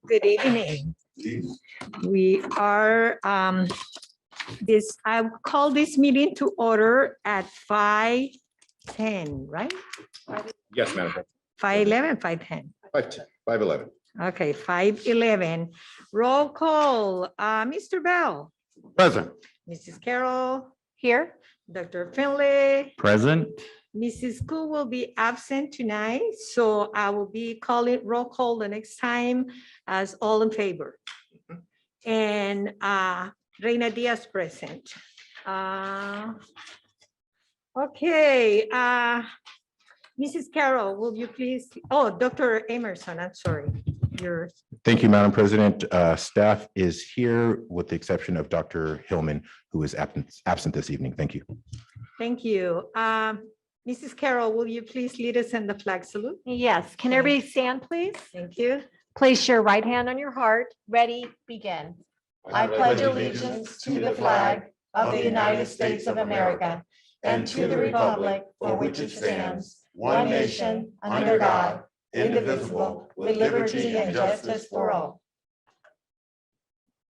Good evening. We are, I call this meeting to order at 5:10, right? Yes, Madam President. 5:11, 5:10. 5:11. Okay, 5:11. Roll call. Mr. Bell. Present. Mrs. Carroll. Here. Dr. Finlay. Present. Mrs. Koo will be absent tonight, so I will be calling roll call the next time as all in favor. And Reina Diaz present. Okay, Mrs. Carroll, will you please, oh, Dr. Emerson, I'm sorry. Thank you, Madam President. Staff is here with the exception of Dr. Hillman, who is absent this evening. Thank you. Thank you. Mrs. Carroll, will you please lead us in the flag salute? Yes, can everybody stand, please? Thank you. Place your right hand on your heart. Ready, begin. I pledge allegiance to the flag of the United States of America and to the republic for which it stands, one nation, under God, indivisible, with liberty and justice for all.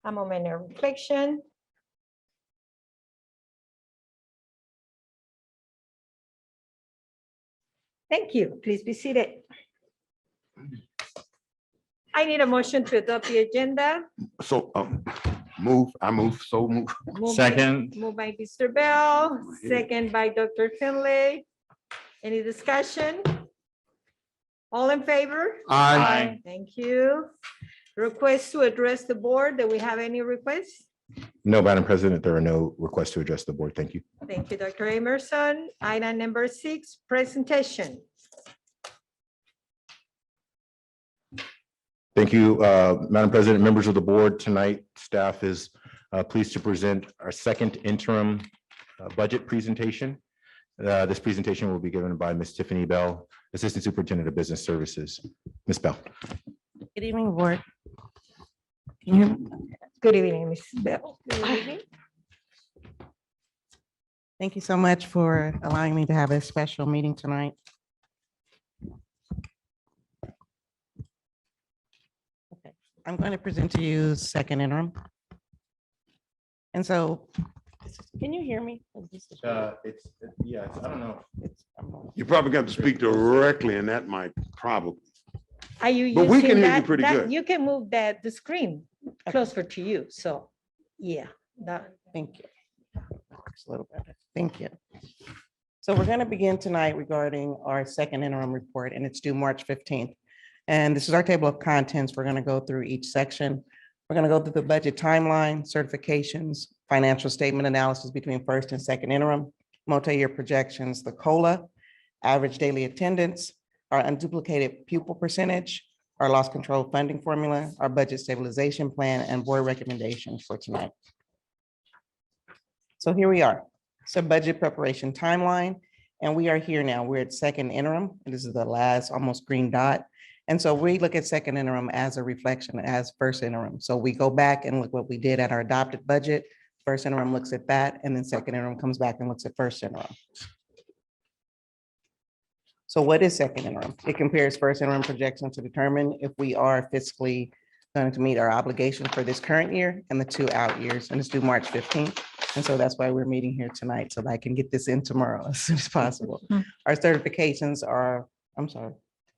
A moment of reflection. Thank you. Please be seated. I need a motion to adopt the agenda. So I move. Moved by- Second. Moved by Mr. Bell, second by Dr. Finlay. Any discussion? All in favor? Aye. Thank you. Request to address the board. Do we have any requests? No, Madam President, there are no requests to address the board. Thank you. Thank you, Dr. Emerson. Item number 6, presentation. Thank you, Madam President, members of the board. Tonight, staff is pleased to present our second interim budget presentation. This presentation will be given by Ms. Tiffany Bell, Assistant Superintendent of Business Services. Ms. Bell. Good evening, board. Can you hear me? Good evening, Mrs. Bell. Thank you so much for allowing me to have a special meeting tonight. Okay, I'm going to present to you second interim. And so, can you hear me? I don't know. You probably got to speak directly in that mic, probably. Are you But we using can hear you that? pretty good. You can move the screen closer to you. So, yeah, that. Thank you. Works a little better. Thank you. So we're going to begin tonight regarding our second interim report, and it's due March 15th. And this is our table of contents. We're going to go through each section. We're going to go through the budget timeline, certifications, financial statement analysis between first and second interim, multi-year projections, the COLA, average daily attendance, our unduplicated pupil percentage, our loss control funding formula, our budget stabilization plan, and board recommendations for tonight. So here we are. So budget preparation timeline, and we are here now. We're at second interim. And this is the last almost green dot. And so we look at second interim as a reflection as first interim. So we go back and look what we did at our adopted budget. First interim looks at that, and then second interim comes back and looks at first interim. So what is second interim? It compares first interim projection to determine if we are fiscally going to meet our obligation for this current year and the 2 out years, and it's due March 15th. And so that's why we're meeting here tonight, so that I can get this in tomorrow as soon as possible. Our certifications are,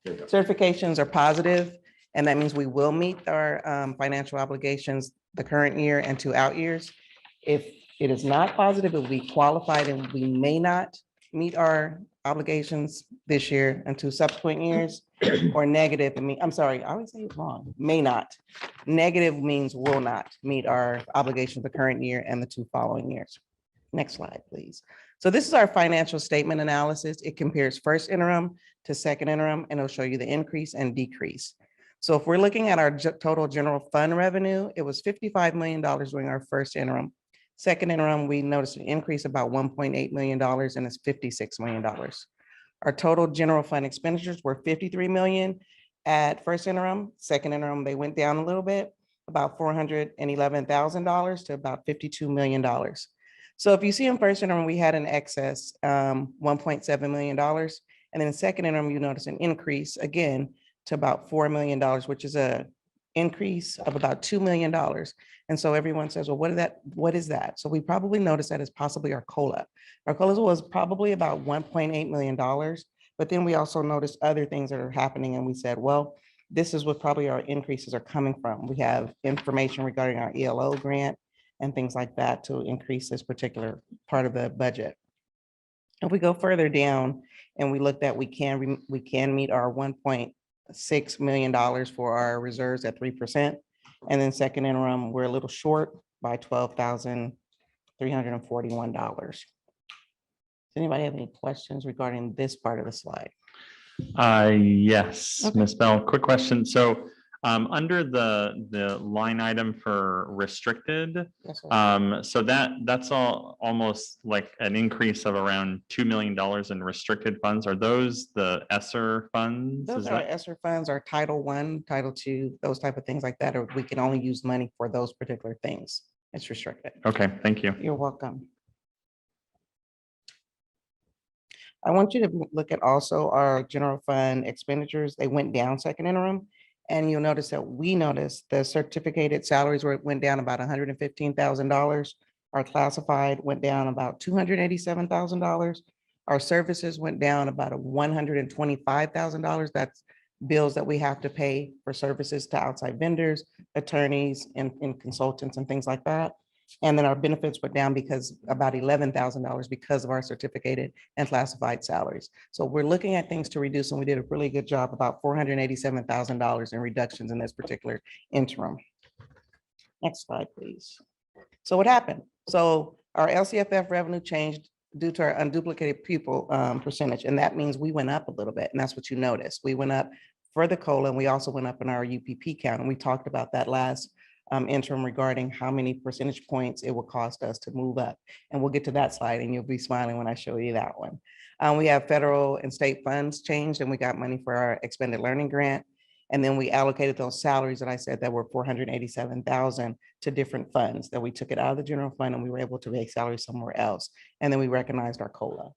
certifications are positive, and that means we will meet our financial obligations the current year and 2 out years. If it is not positive, it will be qualified and we may not meet our obligations this year and 2 subsequent years, or negative. I mean, I'm sorry, I always say it wrong, may not. Negative means will not meet our obligations the current year and the 2 following years. Next slide, please. So this is our financial statement analysis. It compares first interim to second interim, and it'll show you the increase and decrease. So if we're looking at our total general fund revenue, it was $55 million during our first interim. Second interim, we noticed an increase about $1.8 million, and it's $56 million. Our total general fund expenditures were $53 million at first interim. Second interim, they went down a little bit, about $411,000 to about $52 million. So if you see in first interim, we had an excess $1.7 million. And then in second interim, you notice an increase again to about $4 million, which is a increase of about $2 million. And so everyone says, well, what is that? So we probably noticed that as possibly our COLA. Our COLA was probably about $1.8 million, but then we also noticed other things that are happening. And we said, well, this is what probably our increases are coming from. We have information regarding our ELO grant and things like that to increase this particular part of the budget. If we go further down and we looked at, we can meet our $1.6 million for our reserves at 3%. And then second interim, we're a little short by $12,341. Does anybody have any questions regarding this part of the slide? Yes, Okay. Ms. Bell, quick question. So under the line item for restricted, Yes, sir. so that's almost like an increase of around $2 million in restricted funds. Are those the ESSER funds? Those Is are our that- ESSER funds, our Title I, Title II, those type of things like that, or we can only use money for those particular things. It's restricted. Okay, thank you. You're welcome. I want you to look at also our general fund expenditures. They went down second interim. And you'll notice that we noticed the certificated salaries went down about $115,000. Our classified went down about $287,000. Our services went down about $125,000. That's bills that we have to pay for services to outside vendors, attorneys, and consultants and things like that. And then our benefits went down because about $11,000 because of our certificated and classified salaries. So we're looking at things to reduce, and we did a really good job, about $487,000 in reductions in this particular interim. Next slide, please. So what happened? So our LCFF revenue changed due to our unduplicated pupil percentage, and that means we went up a little bit, and that's what you noticed. We went up for the COLA, and we also went up in our UPP count, and we talked about that last interim regarding how many percentage points it will cost us to move up. And we'll get to that slide and you'll be smiling when I show you that one. We have federal and state funds changed, and we got money for our expanded learning grant. And then we allocated those salaries that I said that were $487,000 to different funds, that we took it out of the general fund and we were able to make salaries somewhere else. And then we recognized our COLA.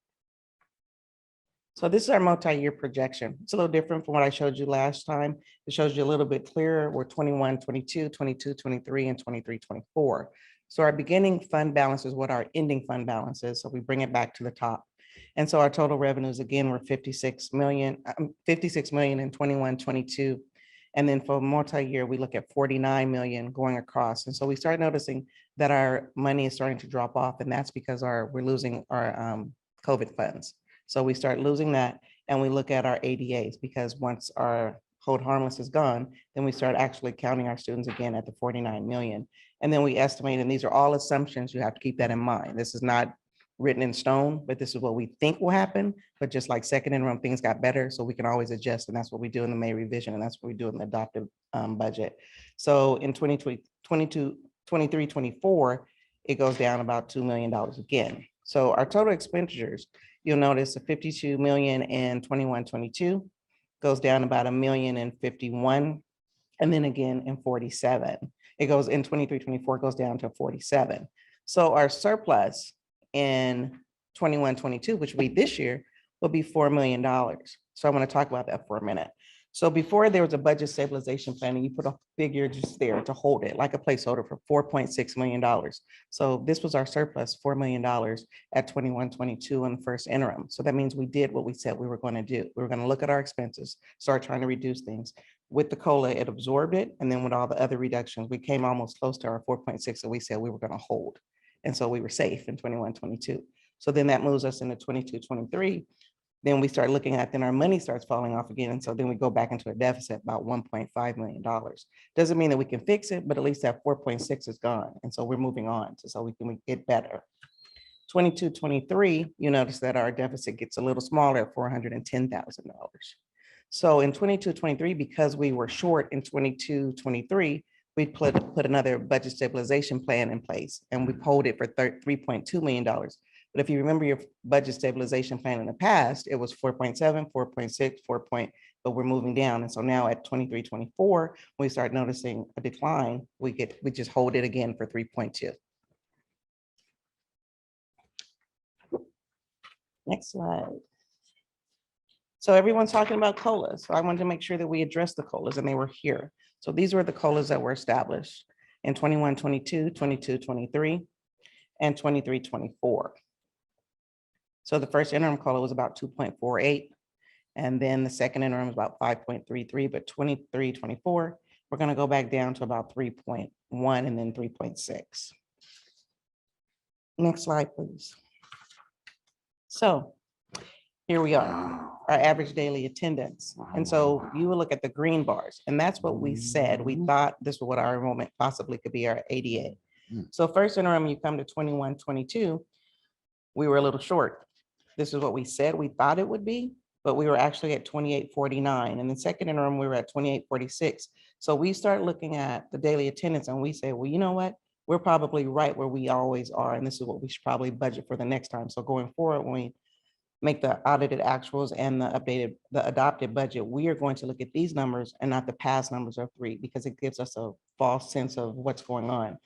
So this is our multi-year projection. It's a little different from what I showed you last time. It shows you a little bit clearer. We're 21, 22, 22, 23, and 23, 24. So our beginning fund balance is what our ending fund balance is. So we bring it back to the top. And so our total revenues, again, were 56 million in 21, 22. And then for multi-year, we look at 49 million going across. And so we start noticing that our money is starting to drop off, and that's because we're losing our COVID funds. So we start losing that, and we look at our ADAs, because once our hold harmless is gone, then we start actually counting our students again at the 49 million. And then we estimate, and these are all assumptions, you have to keep that in mind. This is not written in stone, but this is what we think will happen. But just like second interim, things got better, so we can always adjust, and that's what we do in the May revision, and that's what we do in the adopted budget. So in 2022, 23, 24, it goes down about $2 million again. So our total expenditures, you'll notice a 52 million in 21, 22, goes down about $1 million in 51, and then again in 47. It goes in 23, 24, goes down to 47. So our surplus in 21, 22, which will be this year, will be $4 million. So I want to talk about that for a minute. So before, there was a budget stabilization plan, and you put a figure just there to hold it like a placeholder for $4.6 million. So this was our surplus, $4 million at 21, 22 in the first interim. So that means we did what we said we were going to do. We were going to look at our expenses, start trying to reduce things. With the COLA, it absorbed it. And then with all the other reductions, we came almost close to our 4.6 that we said we were going to hold. And so we were safe in 21, 22. So then that moves us into 22, 23. Then we start looking at, then our money starts falling off again. And so then we go back into a deficit about $1.5 million. Doesn't mean that we can fix it, but at least that 4.6 is gone. And so we're moving on so we can get better. 22, 23, you notice that our deficit gets a little smaller at $410,000. So in 22, 23, because we were short in 22, 23, we put another budget stabilization plan in place, and we pulled it for $3.2 million. But if you remember your budget stabilization plan in the past, it was 4.7, 4.6, 4 point, but we're moving down. And so now at 23, 24, we start noticing a decline, we just hold it again for 3.2. Next slide. So everyone's talking about COLAs. So I wanted to make sure that we address the COLAs, and they were here. So these were the COLAs that were established in 21, 22, 22, 23, and 23, 24. So the first interim COLA was about 2.48. And then the second interim was about 5.33, but 23, 24, we're going to go back down to about 3.1 and then 3.6. Next slide, please. So here we are, our average daily attendance. And so you will look at the green bars, and that's what we said. We thought this was what our enrollment possibly could be, our ADA. So first interim, you come to 21, 22, we were a little short. This is what we said we thought it would be, but we were actually at 2849. And the second interim, we were at 2846. So we start looking at the daily attendance and we say, well, you know what? We're probably right where we always are. And this is what we should probably budget for the next time. So going forward, when we make the audited actuals and the adopted budget, we are going to look at these numbers and not the past numbers of 3, because it gives us a false sense of what's going on.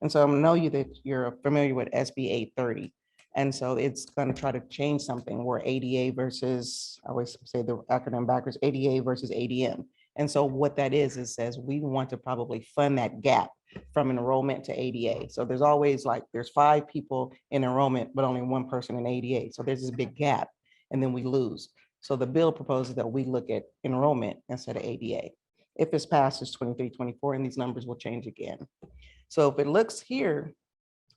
And so I know that you're familiar with SB 830. And so it's going to try to change something where ADA versus, I always say the acronym backwards, ADA versus ADM. And so what that is, it says we want to probably fund that gap from enrollment to ADA. So there's always like, there's 5 people in enrollment, but only 1 person in ADA. So there's this big gap and then we lose. So the bill proposes that we look at enrollment instead of ADA. If it's passed, it's 23, 24, and these numbers will change again. So if it looks here,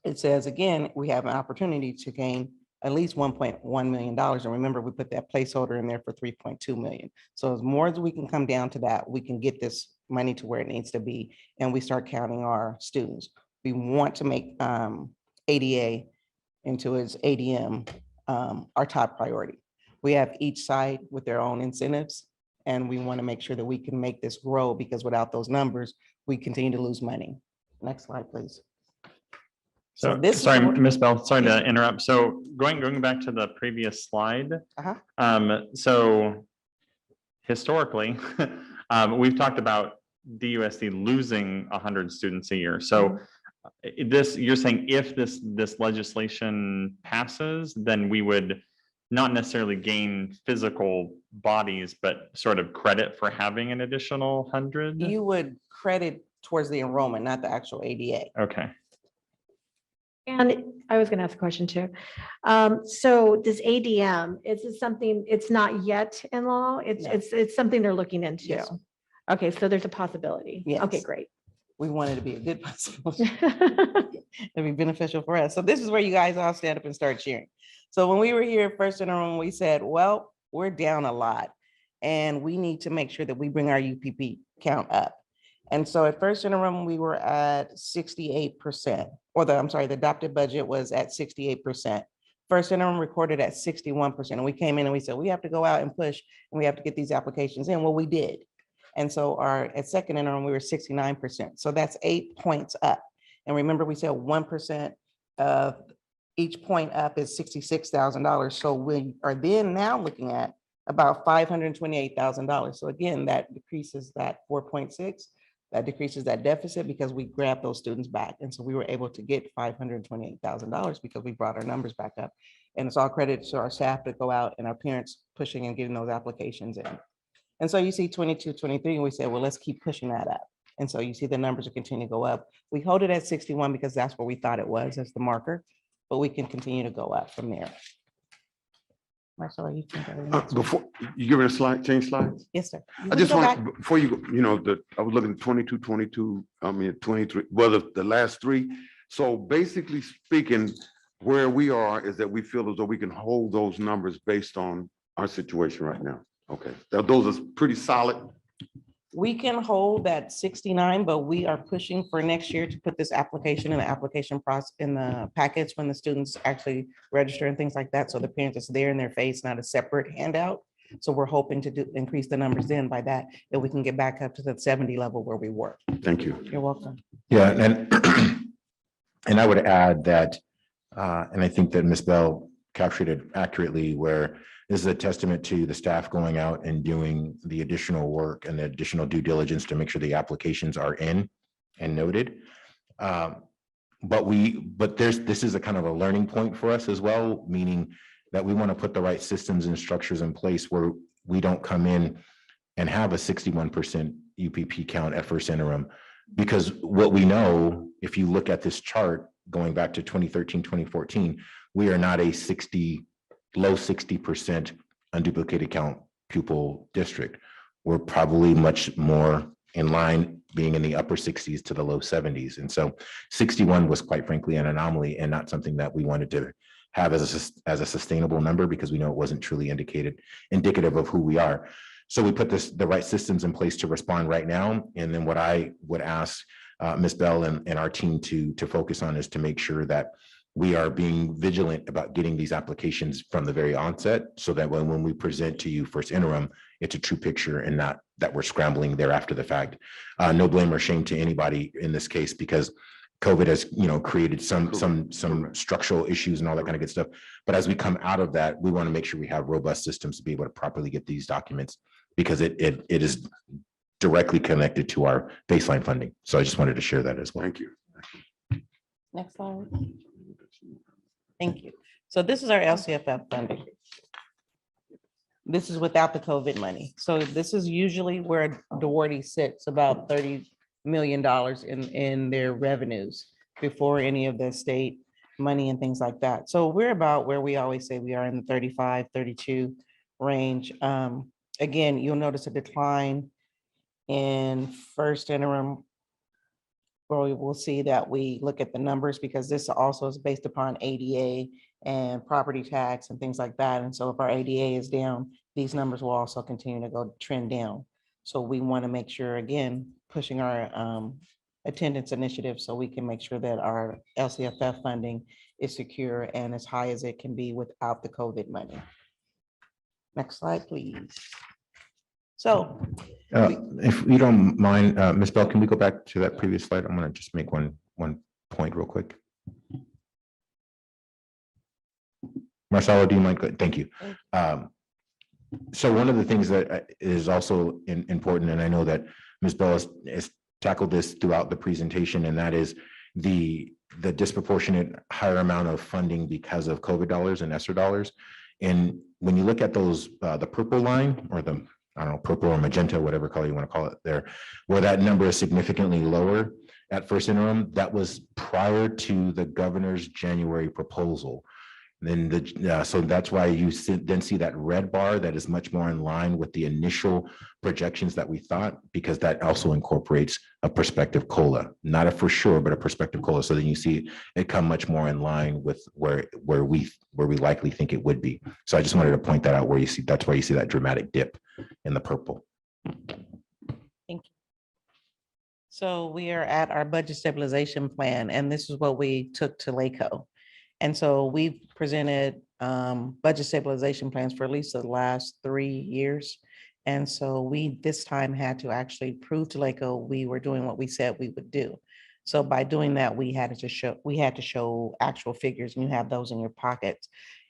it says, again, we have an opportunity to gain at least $1.1 million. And remember, we put that placeholder in there for 3.2 million. So as more as we can come down to that, we can get this money to where it needs to be. And we start counting our students. We want to make ADA into its ADM our top priority. We have each side with their own incentives. And we want to make sure that we can make this grow, because without those numbers, we continue to lose money. Next slide, please. So this is sorry, what- Ms. Bell, sorry to interrupt. So going back to the previous slide. So historically, we've talked about DUSD losing 100 students a year. So this, you're saying if this legislation passes, then we would not necessarily gain physical bodies, but sort of credit for having an additional 100? You would credit towards the enrollment, not the actual ADA. Okay. And I was going to ask a question too. So this ADM, is it something, it's not yet in law? It's something they're looking into. Yes. Okay, so there's a possibility. Yes. Okay, great. We want it to be a good possibility. It'd be beneficial for us. So this is where you guys all stand up and start cheering. So when we were here first in the room, we said, well, we're down a lot and we need to make sure that we bring our UPP count up. And so at first in the room, we were at 68%, or the adopted budget was at 68%. First interim recorded at 61%. And we came in and we said, we have to go out and push and we have to get these applications in. Well, we did. And so at second interim, we were 69%. So that's 8 points up. And remember, we said 1% of each point up is $66,000. So we are then now looking at about $528,000. So again, that decreases that 4.6. That decreases that deficit because we grabbed those students back. And so we were able to get $528,000 because we brought our numbers back up. And it's all credit to our staff to go out and our parents pushing and getting those applications in. And so you see 22, 23, and we said, well, let's keep pushing that up. And so you see the numbers will continue to go up. We hold it at 61 because that's where we thought it was as the marker, but we can continue to go up from there. Marcelo, you can go to the next one. Before you give it a slide, change slides. Yes, sir. I just want, before you go, you know, I was looking at 22, 22, 23, well, the last 3. So basically speaking, where we are is that we feel as though we can hold those numbers based on our situation right now. Okay, those are pretty solid. We can hold that 69, but we are pushing for next year to put this application in the application process in the packets when the students actually register and things like that. So the parents is there in their face, not a separate handout. So we're hoping to increase the numbers then by that we can get back up to the 70 level where we were. Thank you. You're welcome. Yeah, and I would add that, and I think that Ms. Bell captured it accurately, where this is a testament to the staff going out and doing the additional work and the additional due diligence to make sure the applications are in and noted. But this is a kind of a learning point for us as well, meaning that we want to put the right systems and structures in place where we don't come in and have a 61% UPP count at first interim. Because what we know, if you look at this chart going back to 2013, 2014, we are not a 60, low 60% unduplicated count pupil district. We're probably much more in line, being in the upper 60s to the low 70s. And so 61 was quite frankly an anomaly and not something that we wanted to have as a sustainable number, because we know it wasn't truly indicative of who we are. So we put the right systems in place to respond right now. And then what I would ask Ms. Bell and our team to focus on is to make sure that we are being vigilant about getting these applications from the very onset, so that when we present to you first interim, it's a true picture and not that we're scrambling there after the fact. No blame or shame to anybody in this case, because COVID has, created some structural issues and all that kind of good stuff. But as we come out of that, we want to make sure we have robust systems to be able to properly get these documents, because it is directly connected to our baseline funding. So I just wanted to share that as well. Thank you. Next slide. Thank you. So this is our LCFF funding. This is without the COVID money. So this is usually where Duarte sits, about $30 million in their revenues before any of the state money and things like that. So we're about where we always say we are, in the 35, 32 range. Again, you'll notice a decline in first interim. Where we'll see that we look at the numbers, because this also is based upon ADA and property tax and things like that. And so if our ADA is down, these numbers will also continue to go trend down. So we want to make sure, again, pushing our attendance initiative so we can make sure that our LCFF funding is secure and as high as it can be without the COVID money. Next slide, please. So If you don't mind, Ms. Bell, can we go back to that previous slide? I'm going to just make one point real quick. Marcelo, do you mind? Thank you. So one of the things that is also important, and I know that Ms. Bell has tackled this throughout the presentation, and that is the disproportionate higher amount of funding because of COVID dollars and ESSER dollars. And when you look at those, the purple line, or the, I don't know, purple or magenta, whatever color you want to call it there, where that number is significantly lower at first interim, that was prior to the governor's January proposal. Then so that's why you then see that red bar that is much more in line with the initial projections that we thought, because that also incorporates a prospective COLA, not a for sure, but a prospective COLA. So then you see it come much more in line with where we likely think it would be. So I just wanted to point that out, where you see, that's why you see that dramatic dip in the purple. thank you. So we are at our budget stabilization plan, and this is what we took to LACO. And so we've presented budget stabilization plans for at least the last 3 years. And so we this time had to actually prove to LACO we were doing what we said we would do. So by doing that, we had to show actual figures, and you have those in your pockets,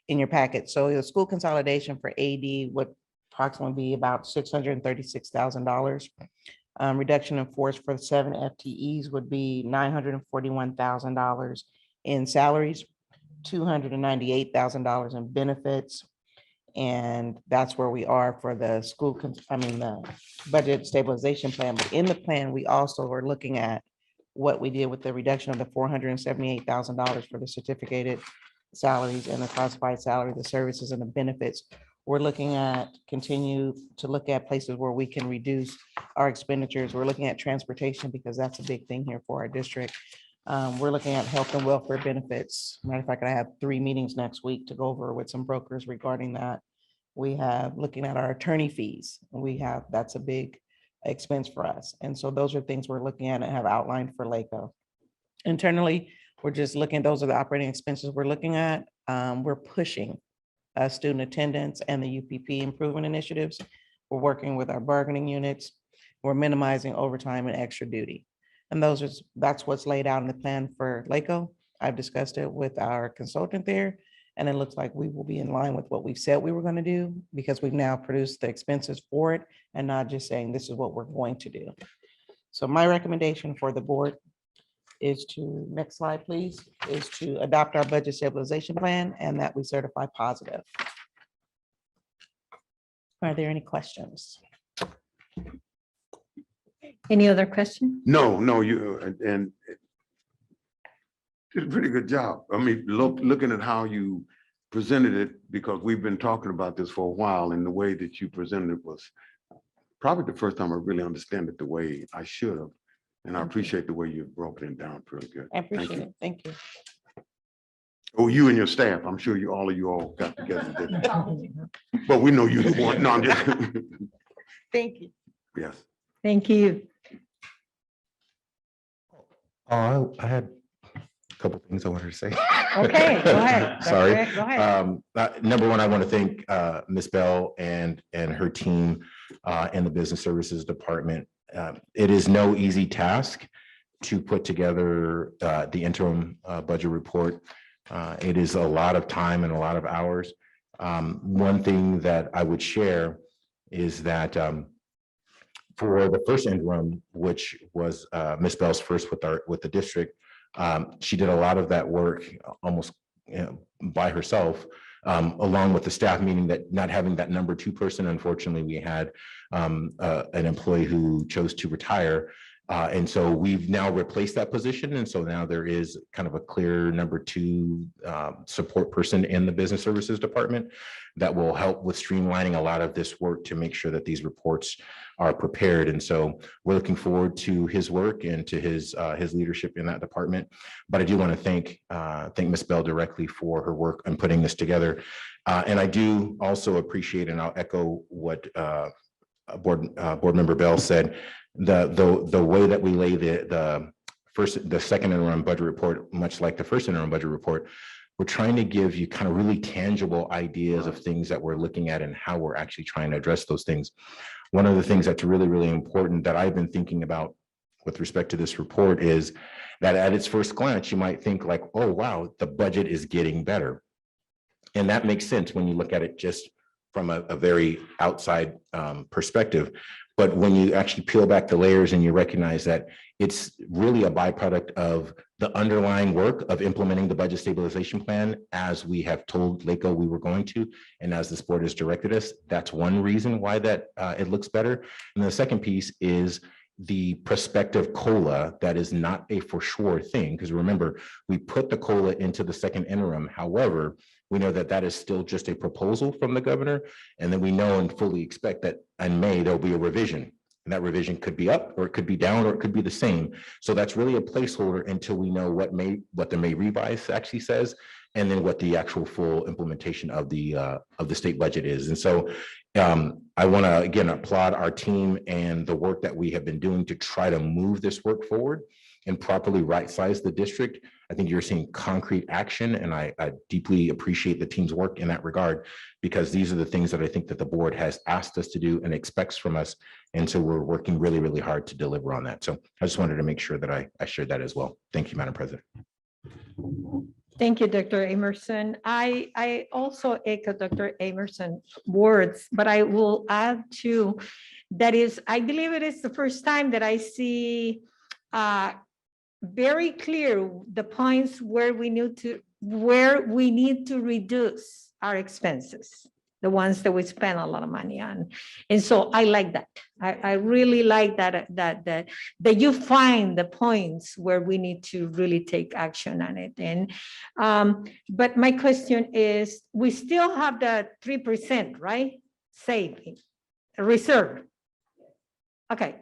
in your packet. So the school consolidation for AD would approximately be about $636,000. Reduction in force for 7 FTEs would be $941,000 in salaries, $298,000 in benefits. And that's where we are for the the budget stabilization plan. But in the plan, we also are looking at what we did with the reduction of the $478,000 for the certificated salaries and the classified salary, the services and the benefits. We're looking at continue to look at places where we can reduce our expenditures. We're looking at transportation, because that's a big thing here for our district. We're looking at health and welfare benefits. Matter of fact, I have 3 meetings next week to go over with some brokers regarding that. We have looking at our attorney fees. That's a big expense for us. And so those are things we're looking at and have outlined for LACO. Internally, we're just looking, those are the operating expenses we're looking at. We're pushing student attendance and the UPP improvement initiatives. We're working with our bargaining units. We're minimizing overtime and extra duty. And that's what's laid out in the plan for LACO. I've discussed it with our consultant there, and it looks like we will be in line with what we've said we were going to do, because we've now produced the expenses for it and not just saying this is what we're going to do. So my recommendation for the board is to, next slide, please, is to adopt our budget stabilization plan and that we certify positive. Are there any questions? Any other question? No, you, and did a pretty good job. I mean, looking at how you presented it, because we've been talking about this for a while, and the way that you presented it was probably the first time I really understand it the way I should have. And I appreciate the way you've broken it down pretty good. I appreciate you. it. Thank you. Oh, you and your staff, I'm sure all of you all got together. and did it. But we know you the one. No, I'm just. Thank you. Yes. Thank you. Oh, I had a couple things I wanted to say. Okay, go ahead. Sorry. Go ahead. Number one, I want to thank Ms. Bell and her team in the Business Services Department. It is no easy task to put together the interim budget report. It is a lot of time and a lot of hours. One thing that I would share is that for the first interim, which was Ms. Bell's first with the district, she did a lot of that work almost by herself, along with the staff, meaning that not having that number two person, unfortunately, we had an employee who chose to retire. And so we've now replaced that position. And so now there is kind of a clear number two support person in the Business Services Department that will help with streamlining a lot of this work to make sure that these reports are prepared. And so we're looking forward to his work and to his leadership in that department. But I do want to thank Ms. Bell directly for her work on putting this together. And I do also appreciate, and I'll echo what Board Member Bell said, the way that we lay the second interim budget report, much like the first interim budget report, we're trying to give you kind of really tangible ideas of things that we're looking at and how we're actually trying to address those things. One of the things that's really, really important that I've been thinking about with respect to this report is that at its first glance, you might think like, oh, wow, the budget is getting better. And that makes sense when you look at it just from a very outside perspective. But when you actually peel back the layers and you recognize that it's really a byproduct of the underlying work of implementing the budget stabilization plan as we have told LACO we were going to, and as this board has directed us, that's one reason why that it looks better. And the second piece is the prospective COLA that is not a for sure thing, because remember, we put the COLA into the second interim. However, we know that that is still just a proposal from the governor. And then we know and fully expect that in May, there'll be a revision. And that revision could be up, or it could be down, or it could be the same. So that's really a placeholder until we know what the May revise actually says, and then what the actual full implementation of the state budget is. And so I want to, again, applaud our team and the work that we have been doing to try to move this work forward and properly right-size the district. I think you're seeing concrete action, and I deeply appreciate the team's work in that regard, because these are the things that I think that the board has asked us to do and expects from us. And so we're working really, really hard to deliver on that. So I just wanted to make sure that I shared that as well. Thank you, Madam President. Thank you, Dr. Emerson. I also echo Dr. Emerson's words, but I will add to that is, I believe it is the first time that I see very clear the points where we need to reduce our expenses, the ones that we spend a lot of money on. And so I like that. I really like that you find the points where we need to really take action on it. And but my question is, we still have the 3%, right? Saving reserve. Okay.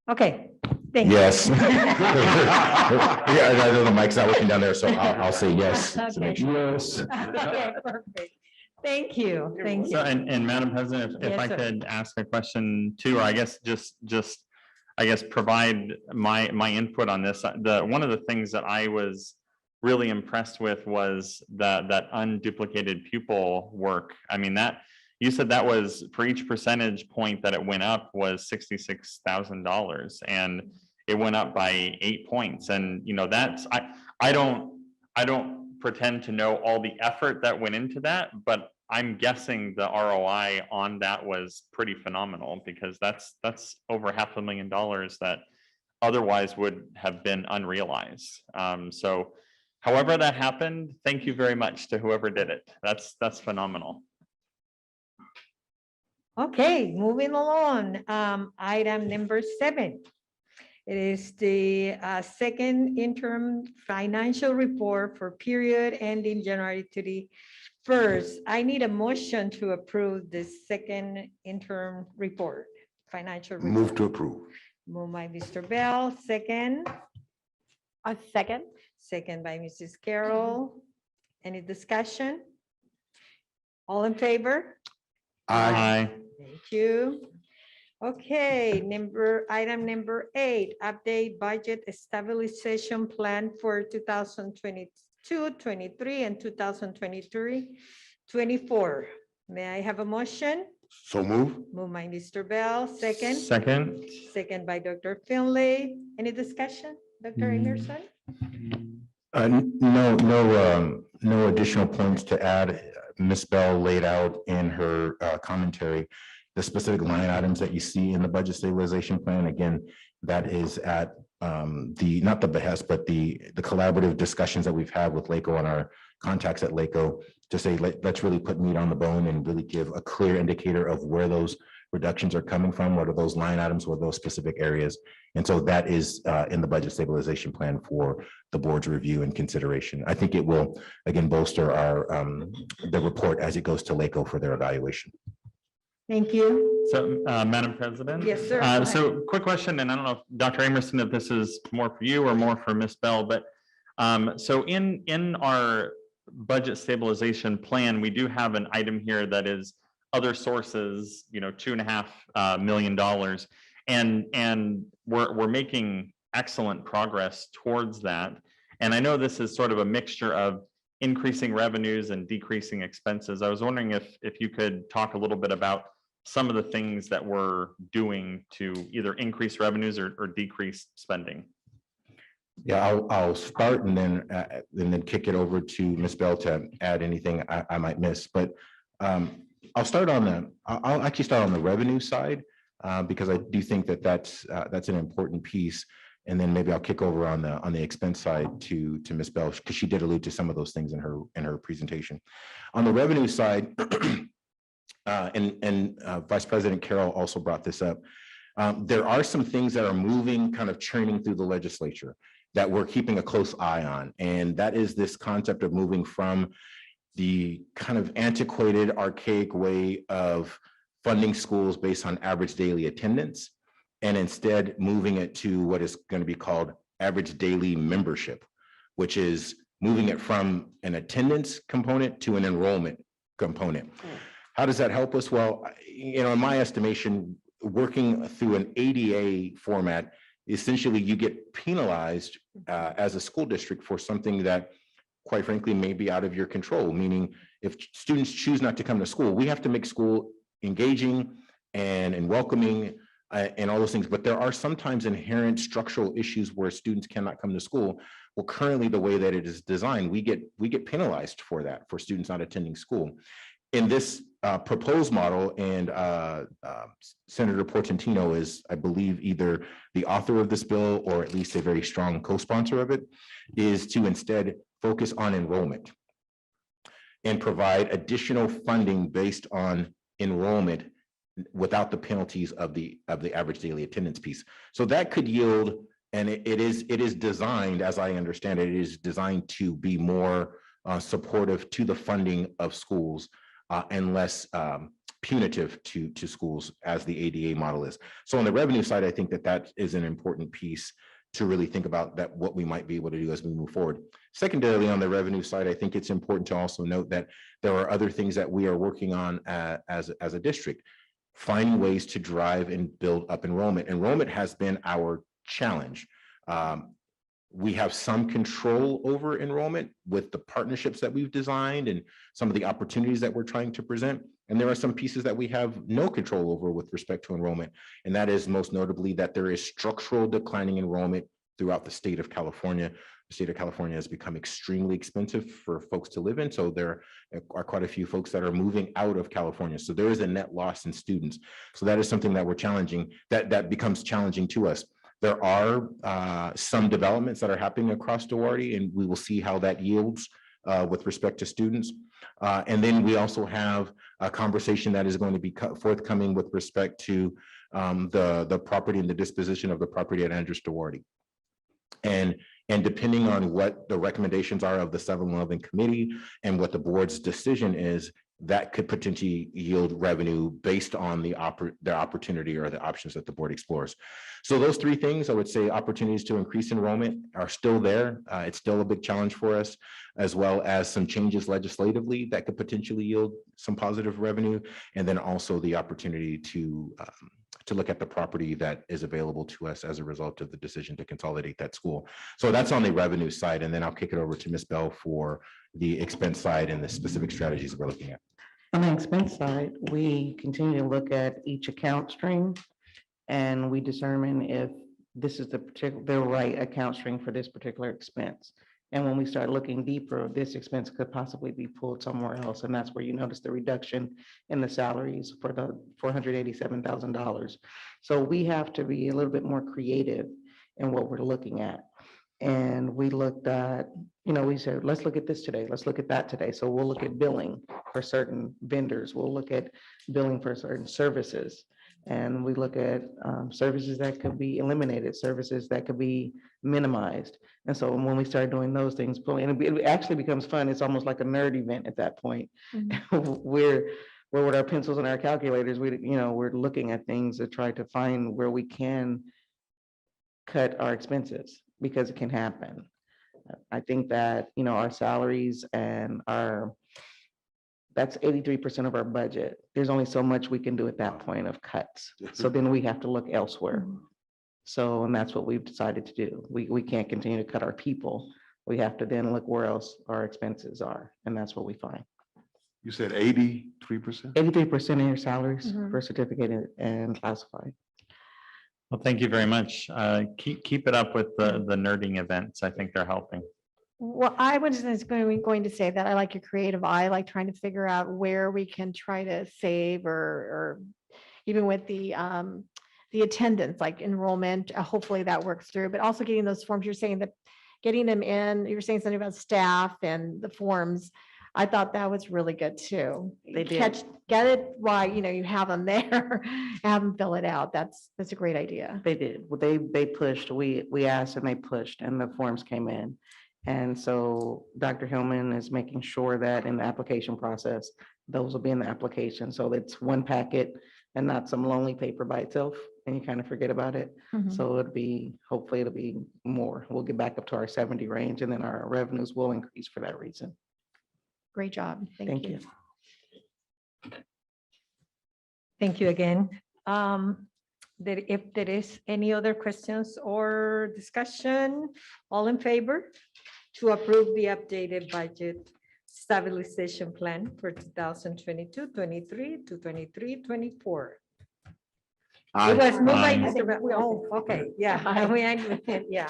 Okay, thank you. Yes. Yeah, I know the mic's not working down there, so I'll say yes. to make sure. Yes. Okay, perfect. Thank you, thank you. So, and Madam President, if Yes, I sir. could ask a question too, or I guess just provide my input on this. One of the things that I was really impressed with was that unduplicated pupil work. I mean, that you said that was for each percentage point that it went up was $66,000, and it went up by 8 points. And you know, that's I don't pretend to know all the effort that went into that, but I'm guessing the ROI on that was pretty phenomenal, because that's over $500,000 that otherwise would have been unrealized. So however that happened, thank you very much to whoever did it. That's phenomenal. Okay, moving along, item number 7. It is the second interim financial report for period ending January 31st. I need a motion to approve the second interim report, financial report. Move to approve. Moved by Mr. Bell, second. A second. Second by Mrs. Carroll. Any discussion? All in favor? Aye. Thank you. Okay, item number 8, update budget stabilization plan for 2022, 23, and 2023, 24. May I have a motion? So move. Moved by Mr. Bell, second. Second. Second by Dr. Finlay. Any discussion, Dr. Emerson? No additional points to add. Ms. Bell laid out in her commentary the specific line items that you see in the budget stabilization plan. Again, that is at not the behest, but the collaborative discussions that we've had with LACO and our contacts at LACO to say, let's really put meat on the bone and really give a clear indicator of where those reductions are coming from, what are those line items, what are those specific areas. And so that is in the budget stabilization plan for the board's review and consideration. I think it will, again, bolster our the report as it goes to LACO for their evaluation. Thank you. So, Madam President? Yes, sir. Go ahead. So quick question, and I don't know if Dr. Amerson, if this is more for you or more for Ms. Bell, but so in our budget stabilization plan, we do have an item here that is other sources, $2.5 million. And we're making excellent progress towards that. And I know this is sort of a mixture of increasing revenues and decreasing expenses. I was wondering if you could talk a little bit about some of the things that we're doing to either increase revenues or decrease spending. Yeah, I'll start and then kick it over to Ms. Bell to add anything I might miss. But I'll actually start on the revenue side because I do think that that's an important piece. And then maybe I'll kick over on the expense side to Ms. Bell because she did allude to some of those things in her presentation. On the revenue side, and Vice President Carroll also brought this up. There are some things that are moving, kind of churning through the legislature that we're keeping a close eye on. And that is this concept of moving from the kind of antiquated, archaic way of funding schools based on average daily attendance, and instead moving it to what is going to be called average daily membership, which is moving it from an attendance component to an enrollment component. How does that help us? Well, in my estimation, working through an ADA format, essentially you get penalized as a school district for something that, quite frankly, may be out of your control. Meaning, if students choose not to come to school, we have to make school engaging and welcoming and all those things. But there are sometimes inherent structural issues where students cannot come to school. Well, currently, the way that it is designed, we get penalized for that, for students not attending school. In this proposed model, and Senator Portantino is, I believe, either the author of this bill or at least a very strong co-sponsor of it, is to instead focus on enrollment and provide additional funding based on enrollment without the penalties of the average daily attendance piece. So that could yield, and it is designed, as I understand it, it is designed to be more supportive to the funding of schools and less punitive to schools as the ADA model is. So on the revenue side, I think that is an important piece to really think about that, what we might be able to do as we move forward. Secondarily, on the revenue side, I think it's important to also note that there are other things that we are working on as a district, finding ways to drive and build up enrollment. Enrollment has been our challenge. We have some control over enrollment with the partnerships that we've designed and some of the opportunities that we're trying to present. And there are some pieces that we have no control over with respect to enrollment. And that is most notably that there is structural declining enrollment throughout the state of California. The state of California has become extremely expensive for folks to live in. So there are quite a few folks that are moving out of California. So there is a net loss in students. So that is something that we're challenging, that becomes challenging to us. There are some developments that are happening across Duarte, and we will see how that yields with respect to students. And then we also have a conversation that is going to be forthcoming with respect to the property and the disposition of the property at Andrews Duarte. And depending on what the recommendations are of the 7-Eleven committee and what the board's decision is, that could potentially yield revenue based on the opportunity or the options that the board explores. So those three things, I would say opportunities to increase enrollment are still there. It's still a big challenge for us, as well as some changes legislatively that could potentially yield some positive revenue. And then also the opportunity to look at the property that is available to us as a result of the decision to consolidate that school. So that's on the revenue side. And then I'll kick it over to Ms. Bell for the expense side and the specific strategies we're looking at. On the expense side, we continue to look at each account stream and we determine if this is the right account stream for this particular expense. And when we start looking deeper, this expense could possibly be pulled somewhere else. And that's where you notice the reduction in the salaries for the $487,000. So we have to be a little bit more creative in what we're looking at. And we looked at, we said, let's look at this today. Let's look at that today. So we'll look at billing for certain vendors. We'll look at billing for certain services. And we look at services that could be eliminated, services that could be minimized. And so when we start doing those things, and it actually becomes fun. It's almost like a nerd event at that point. We're with our pencils and our calculators, we're looking at things to try to find where we can cut our expenses, because it can happen. I think that, our salaries and that's 83% of our budget. There's only so much we can do at that point of cuts. So then we have to look elsewhere. So, and that's what we've decided to do. We can't continue to cut our people. We have to then look where else our expenses are. And that's what we find. You said 83%? 83% of your salaries for certificated and classified. Well, thank you very much. Keep it up with the nerding events. I think they're helping. Well, I was just going to say that I like your creative eye, I like trying to figure out where we can try to save or even with the attendance, like enrollment, hopefully that works through, but also getting those forms. You're saying that getting them in, you were saying something about staff and the forms. I thought that was really good too. They did. Get it right, you have them there, have them fill it out. That's a great idea. They did. Well, they pushed. We asked and they pushed, and the forms came in. And so Dr. Hillman is making sure that in the application process, those will be in the application. So it's one packet and not some lonely paper by itself, and you kind of forget about it. So hopefully it'll be more. We'll get back up to our 70 range, and then our revenues will increase for that reason. Great job. Thank you. Thank you again. If there is any other questions or discussion, all in favor to approve the updated budget stabilization plan for 2022-23 to 23-24. It was moved by Mr. Oh, okay, yeah, yeah.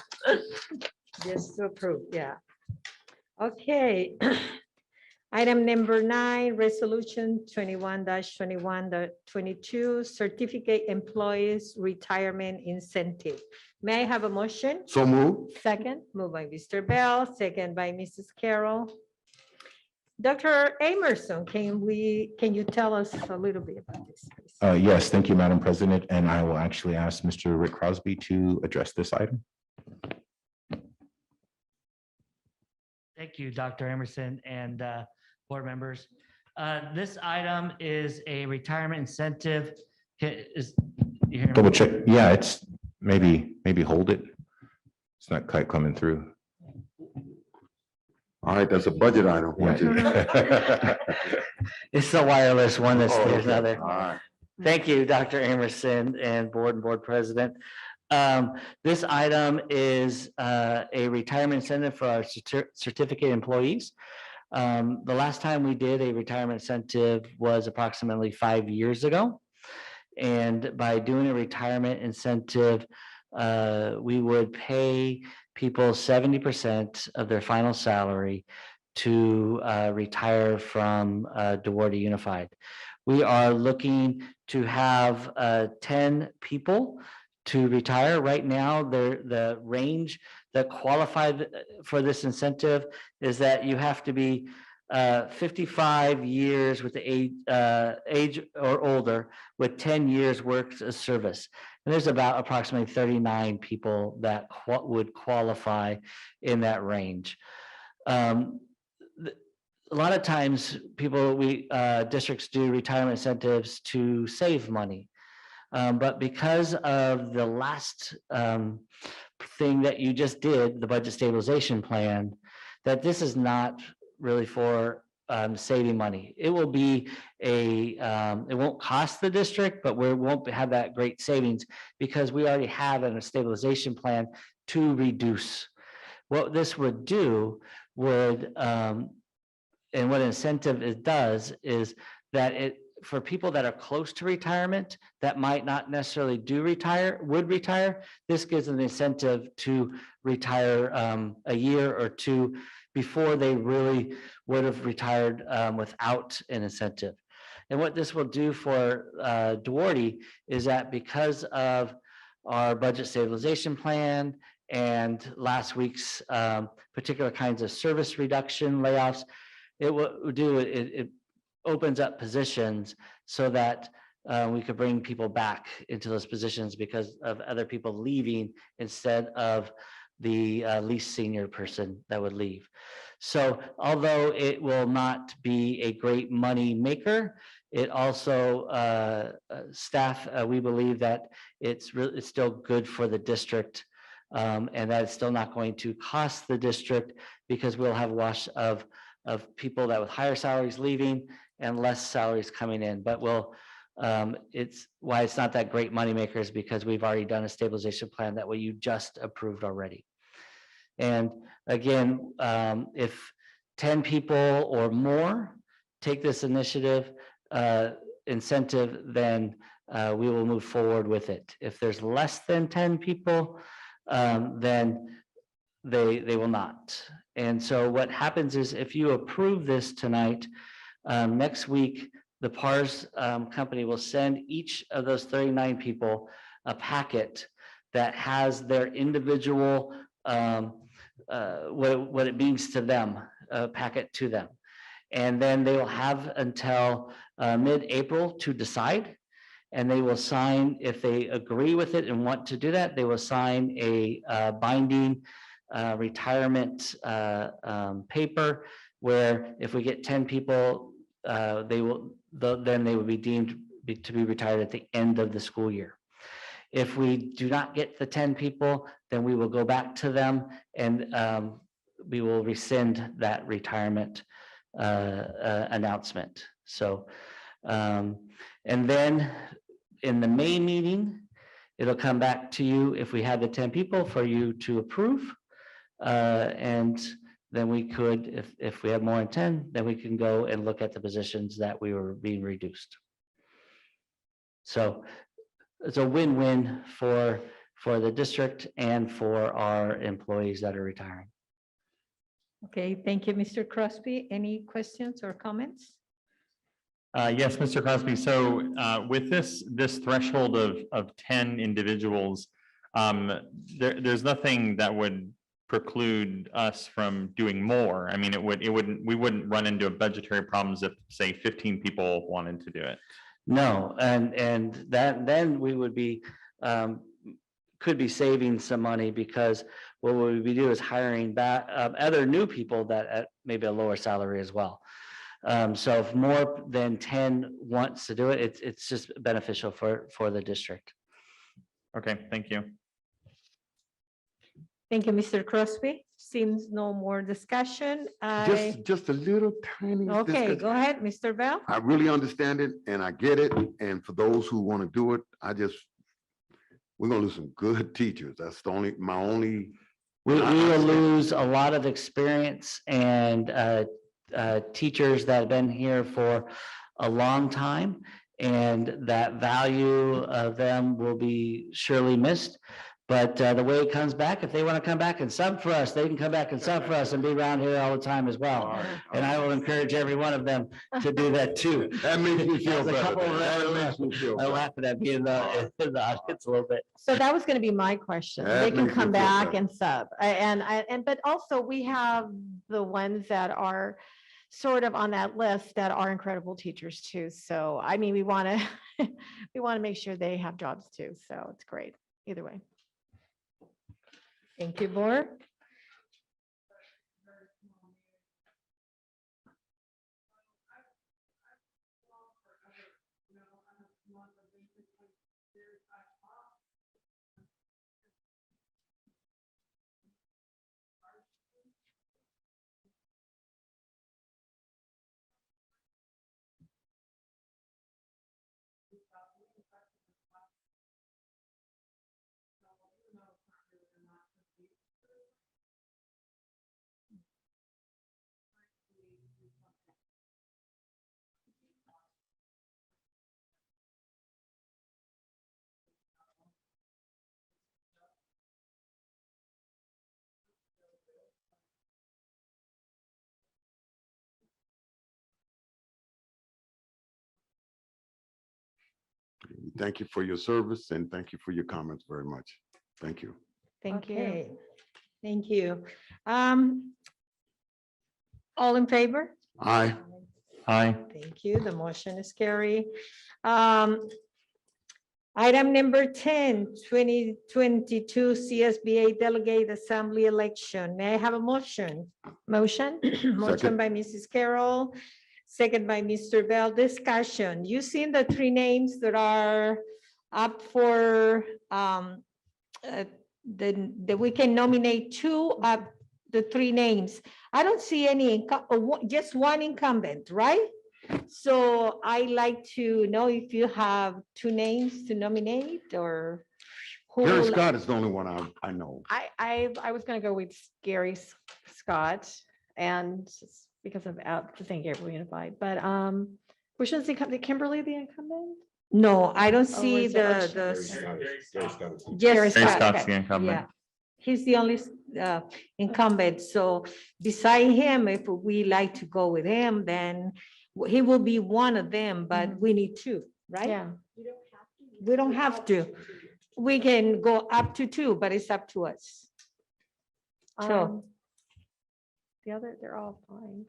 Just to approve, yeah. Okay. Item number 9, resolution 21-21-22, certificate employees retirement incentive. May I have a motion? So move. Second, moved by Mr. Bell, second by Mrs. Carroll. Dr. Emerson, can you tell us a little bit about this, please? Yes, thank you, Madam President. And I will actually ask Mr. Rick Crosby to address this item. Thank you, Dr. Emerson and board members. This item is a retirement incentive. You hear me? Double check. Yeah, it's maybe hold it. It's not quite coming through. All right, that's a budget item. Yeah. It's the wireless one that's Oh, there's okay. another. All right. Thank you, Dr. Emerson and board president. This item is a retirement incentive for our certificate employees. The last time we did a retirement incentive was approximately 5 years ago. And by doing a retirement incentive, we would pay people 70% of their final salary to retire from Duarte Unified. We are looking to have 10 people to retire. Right now, the range that qualified for this incentive is that you have to be 55 years with the age or older with 10 years worth of service. And there's about approximately 39 people that would qualify in that range. A lot of times districts do retirement incentives to save money. But because of the last thing that you just did, the budget stabilization plan, that this is not really for saving money. It will be it won't cost the district, but we won't have that great savings because we already have a stabilization plan to reduce. What this would do would, and what incentive it does is that for people that are close to retirement that might not necessarily would retire, this gives them the incentive to retire a year or two before they really would have retired without an incentive. And what this will do for Duarte is that because of our budget stabilization plan and last week's particular kinds of service reduction layoffs, it opens up positions so that we could bring people back into those positions because of other people leaving instead of the least senior person that would leave. So although it will not be a great money maker, it also staff, we believe that it's still good for the district, and that it's still not going to cost the district because we'll have a wash of people that with higher salaries leaving and less salaries coming in. But it's why it's not that great moneymaker is because we've already done a stabilization plan that way you just approved already. And again, if 10 people or more take this initiative incentive, then we will move forward with it. If there's less than 10 people, then they will not. And so what happens is if you approve this tonight, next week, the PARS company will send each of those 39 people a packet that has their individual, what it means to them, a packet to them. And then they will have until mid-April to decide. And they will sign, if they agree with it and want to do that, they will sign a binding retirement paper where if we get 10 people, then they will be deemed to be retired at the end of the school year. If we do not get the 10 people, then we will go back to them and we will rescind that retirement announcement. So, and then in the May meeting, it'll come back to you if we have the 10 people for you to approve. And then we could, if we have more than 10, then we can go and look at the positions that we were being reduced. So it's a win-win for the district and for our employees that are retiring. Okay, thank you, Mr. Crosby. Any questions or comments? Yes, Mr. Crosby. So with this threshold of 10 individuals, there's nothing that would preclude us from doing more. I mean, we wouldn't run into budgetary problems if, say, 15 people wanted to do it. No, and that then we would be could be saving some money because what we would be doing is hiring back other new people that at maybe a lower salary as well. So if more than 10 wants to do it, it's just beneficial for the district. Okay, thank you. Thank you, Mr. Crosby. Seems no more discussion. Just a little tiny. Okay, discussion. go ahead, Mr. Bell. I really understand it and I get it. And for those who want to do it, we're gonna lose some good teachers. That's my only. We will lose a lot of experience and teachers that have been here for a long time, and that value of them will be surely missed. But the way it comes back, if they want to come back and sub for us, they can come back and sub for us and be around here all the time as well. And I will encourage every one of them to do that too. That makes me feel There's a better. couple of That them, makes me feel I better. laughing at me in the audience a little bit. So that was going to be my question. That They can makes me come feel back better. and sub. But also we have the ones that are sort of on that list that are incredible teachers too. So, I mean, we want to, we want to make sure they have jobs too. So it's great either way. Thank you, board. Thank you for your service and thank you for your comments very much. Thank you. Thank you. Okay, thank you. All in favor? Aye. Aye. Thank you. The motion is carried. Item number 10, 2022 CSBA Delegate Assembly Election. May I have a motion? Motion? Motion Second. by Mrs. Carroll, second by Mr. Bell. Discussion. You seen the three names that are up for that we can nominate two of the three names. I don't see any, just one incumbent, right? So I like to know if you have two names to nominate or who. Gary will- Scott is the only one I know. I was gonna go with Gary Scott and just because of the thing Gabriel Unified, but which one's the incumbent? Kimberly the incumbent? No, I don't Oh, see is it- the. Gary Just Gary Scott, Scott's okay. the incumbent. Yeah, he's the only incumbent. So beside him, if we like to go with him, then he will be one of them, but we need two, right? Yeah. We don't have to. We can go up to two, but it's up to us. So, The other, they're all fine.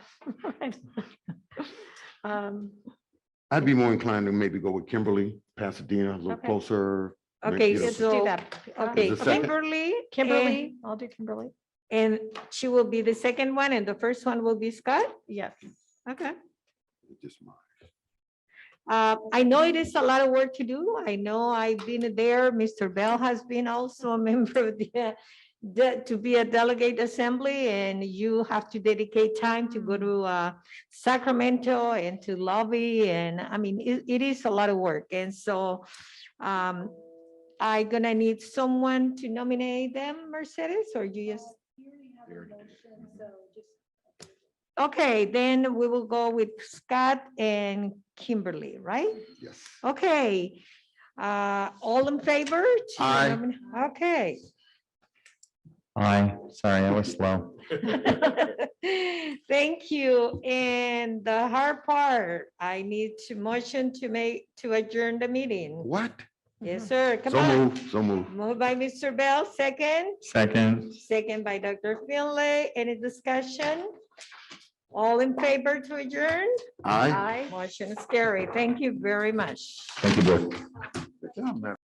I'd be more inclined to maybe go with Kimberly, Pasadena, a little Okay. closer. okay, you know, Let's do so, that. okay, Is it second? Kimberly. Kimberly, I'll do Kimberly. And she will be the second one and the first one will be Scott? Yes. Okay. Just mine. I know it is a lot of work to do. I know I've been there. Mr. Bell has been also a member of to be a delegate assembly, and you have to dedicate time to go to Sacramento and to lobby. And I mean, it is a lot of work. And so I'm gonna need someone to nominate them, Mercedes, or you just? Okay, then we will go with Scott and Kimberly, right? Yes. Okay, all in favor? to Aye. Okay. Aye. Sorry, I was slow. Thank you. And the hard part, I need to motion to adjourn the meeting. What? Yes, sir. Come So on. move, so move. Moved by Mr. Bell, second. Second. Second by Dr. Finlay. Any discussion? All in favor to adjourn? Aye. Motion is carried. Thank you very much. Thank you, board. Good job, man.